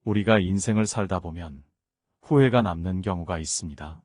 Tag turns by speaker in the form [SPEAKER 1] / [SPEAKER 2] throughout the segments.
[SPEAKER 1] 우리가 인생을 살다 보면 후회가 남는 경우가 있습니다.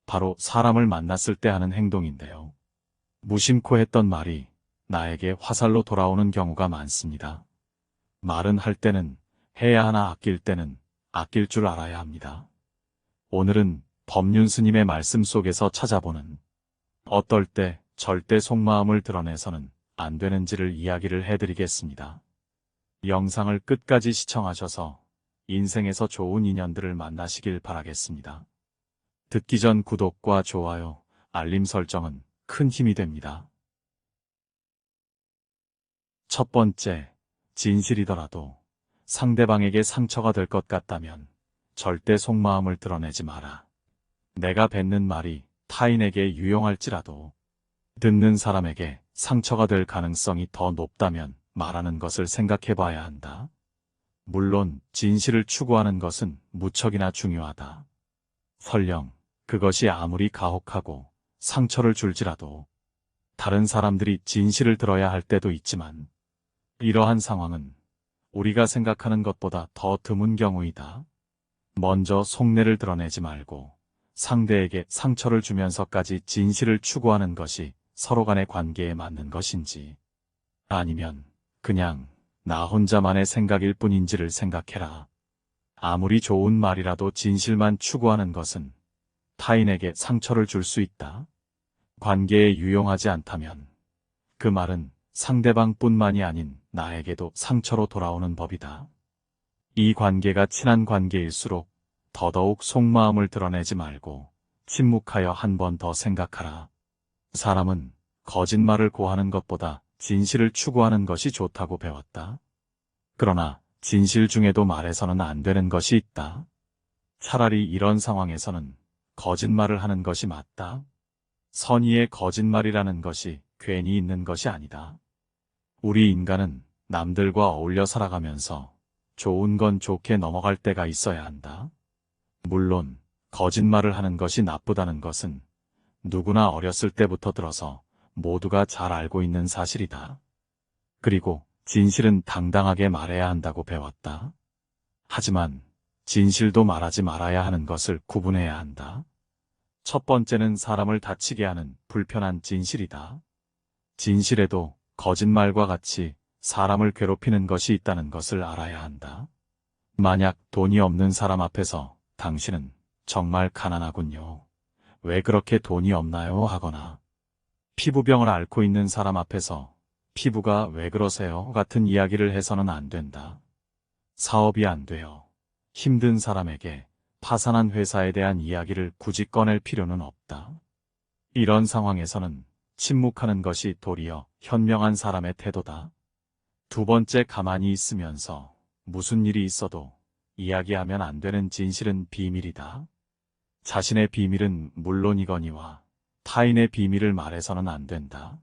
[SPEAKER 1] 바로 사람을 만났을 때 하는 행동인데요. 무심코 했던 말이 나에게 화살로 돌아오는 경우가 많습니다. 말은 할 때는 해야 하나 아낄 때는 아낄 줄 알아야 합니다. 오늘은 법륜 스님의 말씀 속에서 찾아보는 어떨 때 절대 속마음을 드러내서는 안 되는지를 이야기를 해드리겠습니다. 영상을 끝까지 시청하셔서 인생에서 좋은 인연들을 만나시길 바라겠습니다. 듣기 전 구독과 좋아요, 알림 설정은 큰 힘이 됩니다. 첫 번째, 진실이더라도 상대방에게 상처가 될 것 같다면 절대 속마음을 드러내지 마라. 내가 뱉는 말이 타인에게 유용할지라도 듣는 사람에게 상처가 될 가능성이 더 높다면 말하는 것을 생각해 봐야 한다. 물론 진실을 추구하는 것은 무척이나 중요하다. 설령 그것이 아무리 가혹하고 상처를 줄지라도 다른 사람들이 진실을 들어야 할 때도 있지만 이러한 상황은 우리가 생각하는 것보다 더 드문 경우이다. 먼저 속내를 드러내지 말고 상대에게 상처를 주면서까지 진실을 추구하는 것이 서로 간의 관계에 맞는 것인지 아니면 그냥 나 혼자만의 생각일 뿐인지를 생각해라. 아무리 좋은 말이라도 진실만 추구하는 것은 타인에게 상처를 줄 수 있다. 관계에 유용하지 않다면 그 말은 상대방뿐만이 아닌 나에게도 상처로 돌아오는 법이다. 이 관계가 친한 관계일수록 더더욱 속마음을 드러내지 말고 침묵하여 한 번 더 생각하라. 사람은 거짓말을 고하는 것보다 진실을 추구하는 것이 좋다고 배웠다. 그러나 진실 중에도 말해서는 안 되는 것이 있다. 차라리 이런 상황에서는 거짓말을 하는 것이 맞다. 선의의 거짓말이라는 것이 괜히 있는 것이 아니다. 우리 인간은 남들과 어울려 살아가면서 좋은 건 좋게 넘어갈 때가 있어야 한다. 물론 거짓말을 하는 것이 나쁘다는 것은 누구나 어렸을 때부터 들어서 모두가 잘 알고 있는 사실이다. 그리고 진실은 당당하게 말해야 한다고 배웠다. 하지만 진실도 말하지 말아야 하는 것을 구분해야 한다. 첫 번째는 사람을 다치게 하는 불편한 진실이다. 진실에도 거짓말과 같이 사람을 괴롭히는 것이 있다는 것을 알아야 한다. 만약 돈이 없는 사람 앞에서 당신은 정말 가난하군요. 왜 그렇게 돈이 없나요? 하거나 피부병을 앓고 있는 사람 앞에서 피부가 왜 그러세요? 같은 이야기를 해서는 안 된다. 사업이 안 돼요. 힘든 사람에게 파산한 회사에 대한 이야기를 굳이 꺼낼 필요는 없다. 이런 상황에서는 침묵하는 것이 도리어 현명한 사람의 태도다. 두 번째, 가만히 있으면서 무슨 일이 있어도 이야기하면 안 되는 진실은 비밀이다. 자신의 비밀은 물론이거니와 타인의 비밀을 말해서는 안 된다.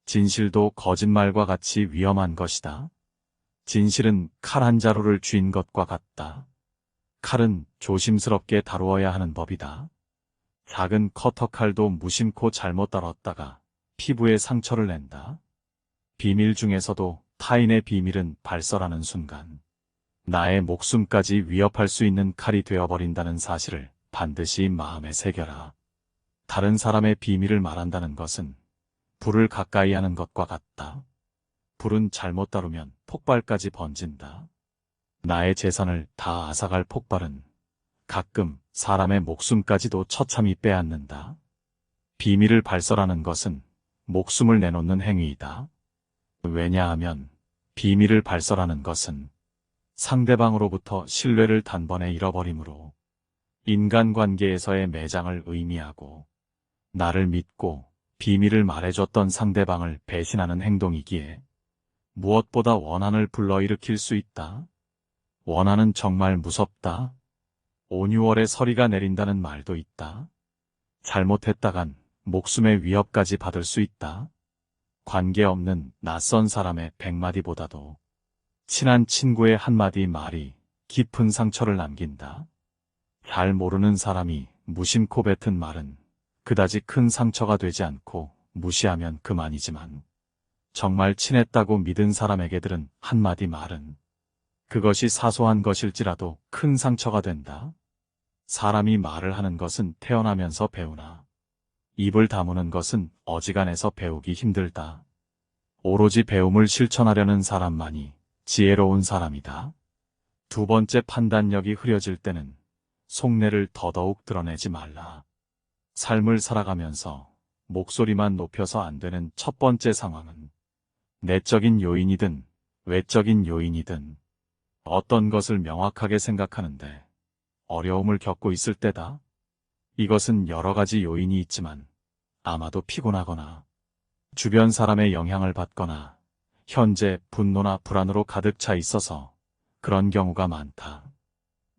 [SPEAKER 1] 진실도 거짓말과 같이 위험한 것이다. 진실은 칼 한 자루를 쥔 것과 같다. 칼은 조심스럽게 다루어야 하는 법이다. 작은 커터칼도 무심코 잘못 다뤘다가 피부에 상처를 낸다. 비밀 중에서도 타인의 비밀은 발설하는 순간 나의 목숨까지 위협할 수 있는 칼이 되어버린다는 사실을 반드시 마음에 새겨라. 다른 사람의 비밀을 말한다는 것은 불을 가까이 하는 것과 같다. 불은 잘못 다루면 폭발까지 번진다. 나의 재산을 다 앗아갈 폭발은 가끔 사람의 목숨까지도 처참히 빼앗는다. 비밀을 발설하는 것은 목숨을 내놓는 행위이다. 왜냐하면 비밀을 발설하는 것은 상대방으로부터 신뢰를 단번에 잃어버리므로 인간관계에서의 매장을 의미하고 나를 믿고 비밀을 말해줬던 상대방을 배신하는 행동이기에 무엇보다 원한을 불러일으킬 수 있다. 원한은 정말 무섭다. 온유월에 서리가 내린다는 말도 있다. 잘못했다간 목숨의 위협까지 받을 수 있다. 관계없는 낯선 사람의 100마디보다도 친한 친구의 한마디 말이 깊은 상처를 남긴다. 잘 모르는 사람이 무심코 뱉은 말은 그다지 큰 상처가 되지 않고 무시하면 그만이지만 정말 친했다고 믿은 사람에게 들은 한마디 말은 그것이 사소한 것일지라도 큰 상처가 된다. 사람이 말을 하는 것은 태어나면서 배우나 입을 다무는 것은 어지간해서 배우기 힘들다. 오로지 배움을 실천하려는 사람만이 지혜로운 사람이다. 두 번째, 판단력이 흐려질 때는 속내를 더더욱 드러내지 말라. 삶을 살아가면서 목소리만 높여서 안 되는 첫 번째 상황은 내적인 요인이든 외적인 요인이든 어떤 것을 명확하게 생각하는데 어려움을 겪고 있을 때다. 이것은 여러 가지 요인이 있지만 아마도 피곤하거나 주변 사람의 영향을 받거나 현재 분노나 불안으로 가득 차 있어서 그런 경우가 많다.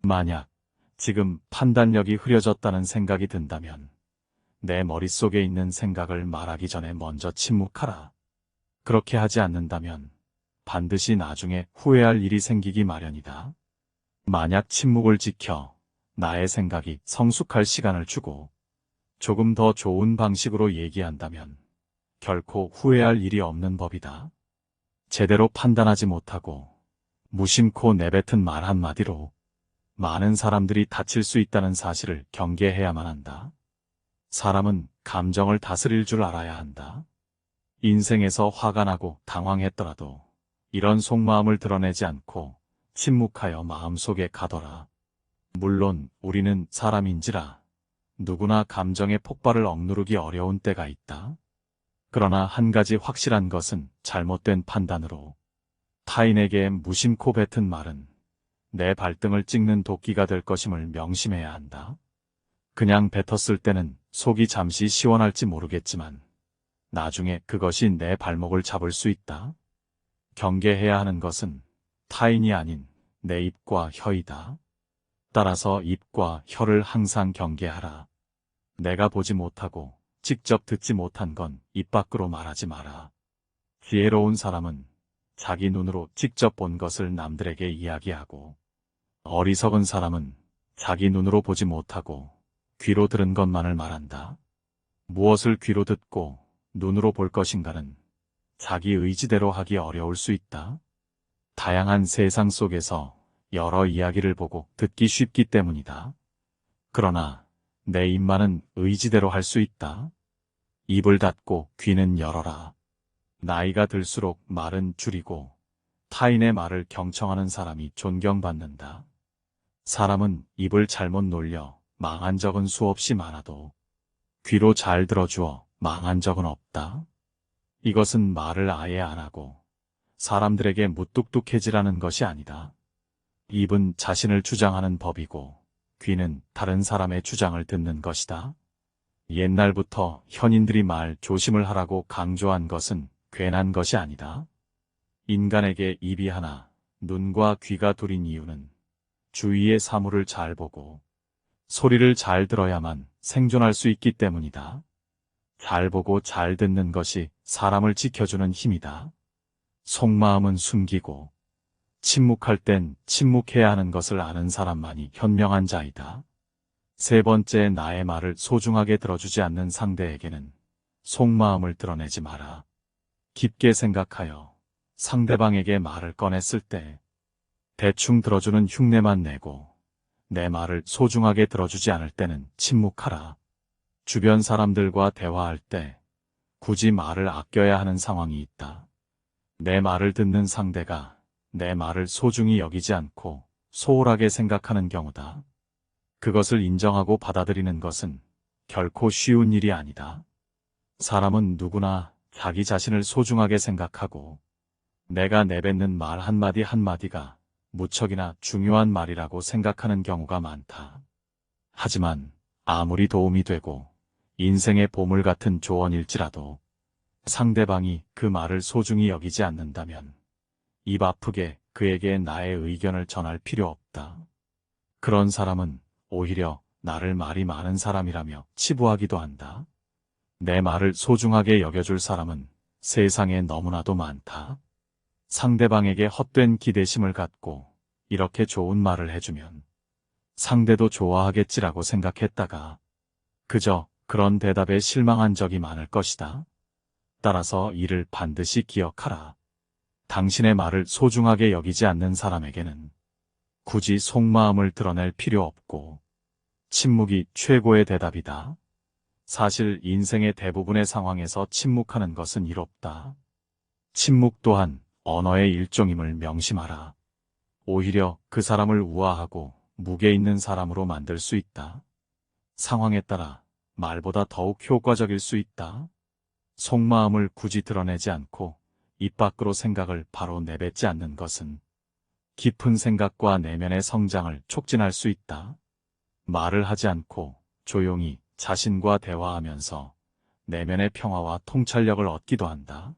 [SPEAKER 1] 만약 지금 판단력이 흐려졌다는 생각이 든다면 내 머릿속에 있는 생각을 말하기 전에 먼저 침묵하라. 그렇게 하지 않는다면 반드시 나중에 후회할 일이 생기기 마련이다. 만약 침묵을 지켜 나의 생각이 성숙할 시간을 주고 조금 더 좋은 방식으로 얘기한다면 결코 후회할 일이 없는 법이다. 제대로 판단하지 못하고 무심코 내뱉은 말 한마디로 많은 사람들이 다칠 수 있다는 사실을 경계해야만 한다. 사람은 감정을 다스릴 줄 알아야 한다. 인생에서 화가 나고 당황했더라도 이런 속마음을 드러내지 않고 침묵하여 마음속에 가둬라. 물론 우리는 사람인지라 누구나 감정의 폭발을 억누르기 어려운 때가 있다. 그러나 한 가지 확실한 것은 잘못된 판단으로 타인에게 무심코 뱉은 말은 내 발등을 찍는 도끼가 될 것임을 명심해야 한다. 그냥 뱉었을 때는 속이 잠시 시원할지 모르겠지만 나중에 그것이 내 발목을 잡을 수 있다. 경계해야 하는 것은 타인이 아닌 내 입과 혀이다. 따라서 입과 혀를 항상 경계하라. 내가 보지 못하고 직접 듣지 못한 건 입 밖으로 말하지 마라. 지혜로운 사람은 자기 눈으로 직접 본 것을 남들에게 이야기하고 어리석은 사람은 자기 눈으로 보지 못하고 귀로 들은 것만을 말한다. 무엇을 귀로 듣고 눈으로 볼 것인가는 자기 의지대로 하기 어려울 수 있다. 다양한 세상 속에서 여러 이야기를 보고 듣기 쉽기 때문이다. 그러나 내 입만은 의지대로 할 수 있다. 입을 닫고 귀는 열어라. 나이가 들수록 말은 줄이고 타인의 말을 경청하는 사람이 존경받는다. 사람은 입을 잘못 놀려 망한 적은 수없이 많아도 귀로 잘 들어주어 망한 적은 없다. 이것은 말을 아예 안 하고 사람들에게 무뚝뚝해지라는 것이 아니다. 입은 자신을 주장하는 법이고 귀는 다른 사람의 주장을 듣는 것이다. 옛날부터 현인들이 말 조심을 하라고 강조한 것은 괜한 것이 아니다. 인간에게 입이 하나, 눈과 귀가 둘인 이유는 주위의 사물을 잘 보고 소리를 잘 들어야만 생존할 수 있기 때문이다. 잘 보고 잘 듣는 것이 사람을 지켜주는 힘이다. 속마음은 숨기고 침묵할 땐 침묵해야 하는 것을 아는 사람만이 현명한 자이다. 세 번째, 나의 말을 소중하게 들어주지 않는 상대에게는 속마음을 드러내지 마라. 깊게 생각하여 상대방에게 말을 꺼냈을 때 대충 들어주는 흉내만 내고 내 말을 소중하게 들어주지 않을 때는 침묵하라. 주변 사람들과 대화할 때 굳이 말을 아껴야 하는 상황이 있다. 내 말을 듣는 상대가 내 말을 소중히 여기지 않고 소홀하게 생각하는 경우다. 그것을 인정하고 받아들이는 것은 결코 쉬운 일이 아니다. 사람은 누구나 자기 자신을 소중하게 생각하고 내가 내뱉는 말 한마디 한마디가 무척이나 중요한 말이라고 생각하는 경우가 많다. 하지만 아무리 도움이 되고 인생의 보물 같은 조언일지라도 상대방이 그 말을 소중히 여기지 않는다면 입 아프게 그에게 나의 의견을 전할 필요 없다. 그런 사람은 오히려 나를 말이 많은 사람이라며 치부하기도 한다. 내 말을 소중하게 여겨줄 사람은 세상에 너무나도 많다. 상대방에게 헛된 기대심을 갖고 이렇게 좋은 말을 해주면 상대도 좋아하겠지라고 생각했다가 그저 그런 대답에 실망한 적이 많을 것이다. 따라서 이를 반드시 기억하라. 당신의 말을 소중하게 여기지 않는 사람에게는 굳이 속마음을 드러낼 필요 없고 침묵이 최고의 대답이다. 사실 인생의 대부분의 상황에서 침묵하는 것은 이롭다. 침묵 또한 언어의 일종임을 명심하라. 오히려 그 사람을 우아하고 무게 있는 사람으로 만들 수 있다. 상황에 따라 말보다 더욱 효과적일 수 있다. 속마음을 굳이 드러내지 않고 입 밖으로 생각을 바로 내뱉지 않는 것은 깊은 생각과 내면의 성장을 촉진할 수 있다. 말을 하지 않고 조용히 자신과 대화하면서 내면의 평화와 통찰력을 얻기도 한다.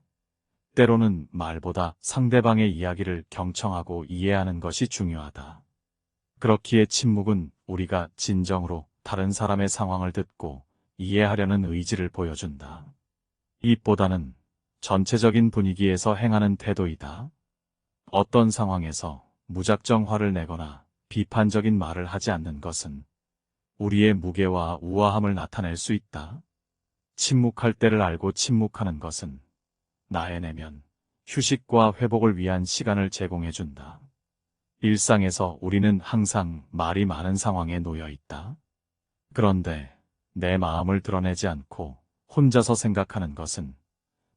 [SPEAKER 1] 때로는 말보다 상대방의 이야기를 경청하고 이해하는 것이 중요하다. 그렇기에 침묵은 우리가 진정으로 다른 사람의 상황을 듣고 이해하려는 의지를 보여준다. 입보다는 전체적인 분위기에서 행하는 태도이다. 어떤 상황에서 무작정 화를 내거나 비판적인 말을 하지 않는 것은 우리의 무게와 우아함을 나타낼 수 있다. 침묵할 때를 알고 침묵하는 것은 나의 내면, 휴식과 회복을 위한 시간을 제공해준다. 일상에서 우리는 항상 말이 많은 상황에 놓여 있다. 그런데 내 마음을 드러내지 않고 혼자서 생각하는 것은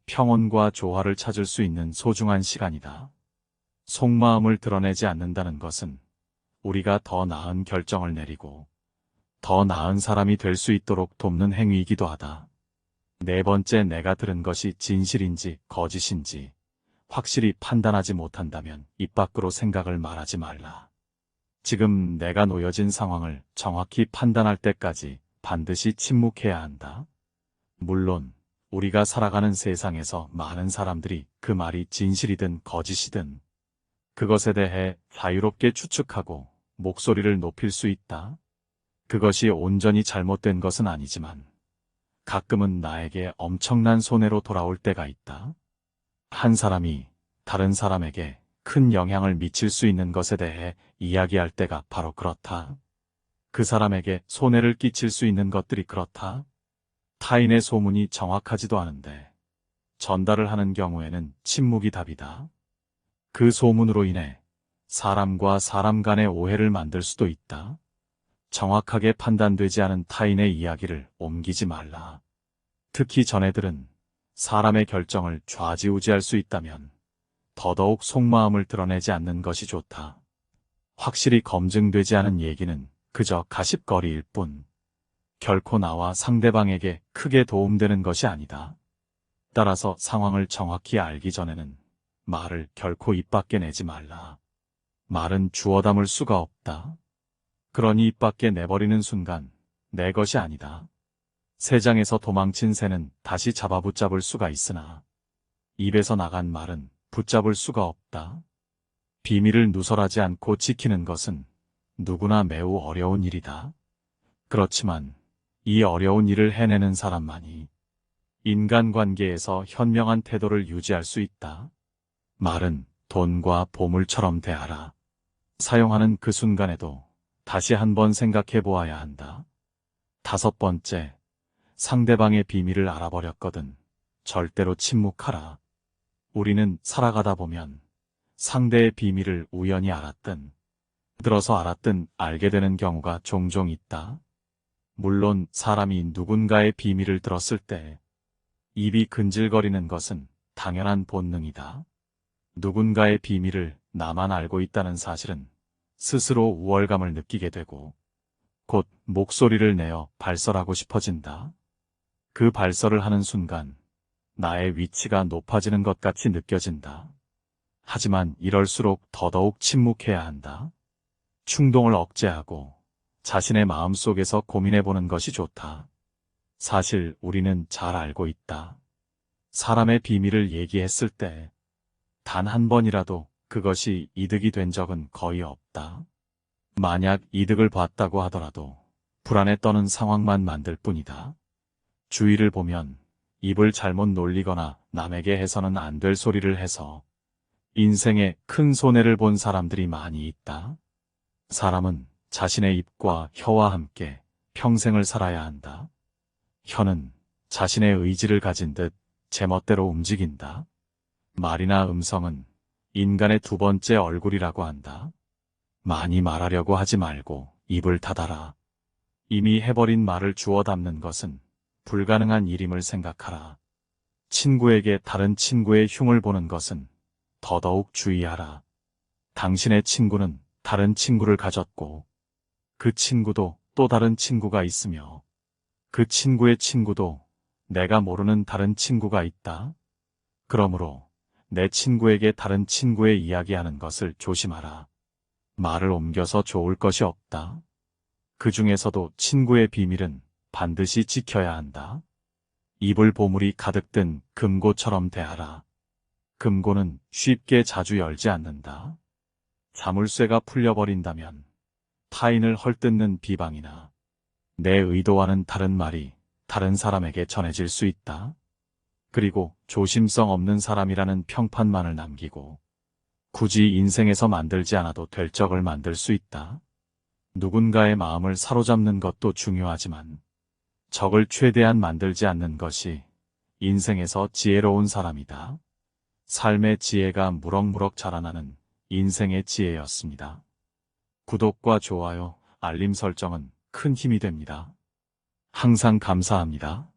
[SPEAKER 1] 평온과 조화를 찾을 수 있는 소중한 시간이다. 속마음을 드러내지 않는다는 것은 우리가 더 나은 결정을 내리고 더 나은 사람이 될 수 있도록 돕는 행위이기도 하다. 네 번째, 내가 들은 것이 진실인지 거짓인지 확실히 판단하지 못한다면 입 밖으로 생각을 말하지 말라. 지금 내가 놓여진 상황을 정확히 판단할 때까지 반드시 침묵해야 한다. 물론 우리가 살아가는 세상에서 많은 사람들이 그 말이 진실이든 거짓이든 그것에 대해 자유롭게 추측하고 목소리를 높일 수 있다. 그것이 온전히 잘못된 것은 아니지만 가끔은 나에게 엄청난 손해로 돌아올 때가 있다. 한 사람이 다른 사람에게 큰 영향을 미칠 수 있는 것에 대해 이야기할 때가 바로 그렇다. 그 사람에게 손해를 끼칠 수 있는 것들이 그렇다. 타인의 소문이 정확하지도 않은데 전달을 하는 경우에는 침묵이 답이다. 그 소문으로 인해 사람과 사람 간의 오해를 만들 수도 있다. 정확하게 판단되지 않은 타인의 이야기를 옮기지 말라. 특히 전해들은 사람의 결정을 좌지우지할 수 있다면 더더욱 속마음을 드러내지 않는 것이 좋다. 확실히 검증되지 않은 얘기는 그저 가십거리일 뿐 결코 나와 상대방에게 크게 도움되는 것이 아니다. 따라서 상황을 정확히 알기 전에는 말을 결코 입 밖에 내지 말라. 말은 주워 담을 수가 없다. 그러니 입 밖에 내버리는 순간 내 것이 아니다. 새장에서 도망친 새는 다시 잡아붙잡을 수가 있으나 입에서 나간 말은 붙잡을 수가 없다. 비밀을 누설하지 않고 지키는 것은 누구나 매우 어려운 일이다. 그렇지만 이 어려운 일을 해내는 사람만이 인간관계에서 현명한 태도를 유지할 수 있다. 말은 돈과 보물처럼 대하라. 사용하는 그 순간에도 다시 한번 생각해 보아야 한다. 다섯 번째, 상대방의 비밀을 알아버렸거든 절대로 침묵하라. 우리는 살아가다 보면 상대의 비밀을 우연히 알았든 들어서 알았든 알게 되는 경우가 종종 있다. 물론 사람이 누군가의 비밀을 들었을 때 입이 근질거리는 것은 당연한 본능이다. 누군가의 비밀을 나만 알고 있다는 사실은 스스로 우월감을 느끼게 되고 곧 목소리를 내어 발설하고 싶어진다. 그 발설을 하는 순간 나의 위치가 높아지는 것 같이 느껴진다. 하지만 이럴수록 더더욱 침묵해야 한다. 충동을 억제하고 자신의 마음속에서 고민해보는 것이 좋다. 사실 우리는 잘 알고 있다. 사람의 비밀을 얘기했을 때 단 한 번이라도 그것이 이득이 된 적은 거의 없다. 만약 이득을 봤다고 하더라도 불안에 떠는 상황만 만들 뿐이다. 주위를 보면 입을 잘못 놀리거나 남에게 해서는 안 될 소리를 해서 인생에 큰 손해를 본 사람들이 많이 있다. 사람은 자신의 입과 혀와 함께 평생을 살아야 한다. 혀는 자신의 의지를 가진 듯 제멋대로 움직인다. 말이나 음성은 인간의 두 번째 얼굴이라고 한다. 많이 말하려고 하지 말고 입을 닫아라. 이미 해버린 말을 주워 담는 것은 불가능한 일임을 생각하라. 친구에게 다른 친구의 흉을 보는 것은 더더욱 주의하라. 당신의 친구는 다른 친구를 가졌고 그 친구도 또 다른 친구가 있으며 그 친구의 친구도 내가 모르는 다른 친구가 있다. 그러므로 내 친구에게 다른 친구의 이야기하는 것을 조심하라. 말을 옮겨서 좋을 것이 없다. 그 중에서도 친구의 비밀은 반드시 지켜야 한다. 입을 보물이 가득 든 금고처럼 대하라. 금고는 쉽게 자주 열지 않는다. 자물쇠가 풀려버린다면 타인을 헐뜯는 비방이나 내 의도와는 다른 말이 다른 사람에게 전해질 수 있다. 그리고 조심성 없는 사람이라는 평판만을 남기고 굳이 인생에서 만들지 않아도 될 적을 만들 수 있다. 누군가의 마음을 사로잡는 것도 중요하지만 적을 최대한 만들지 않는 것이 인생에서 지혜로운 사람이다. 삶의 지혜가 무럭무럭 자라나는 인생의 지혜였습니다. 구독과 좋아요, 알림 설정은 큰 힘이 됩니다. 항상 감사합니다.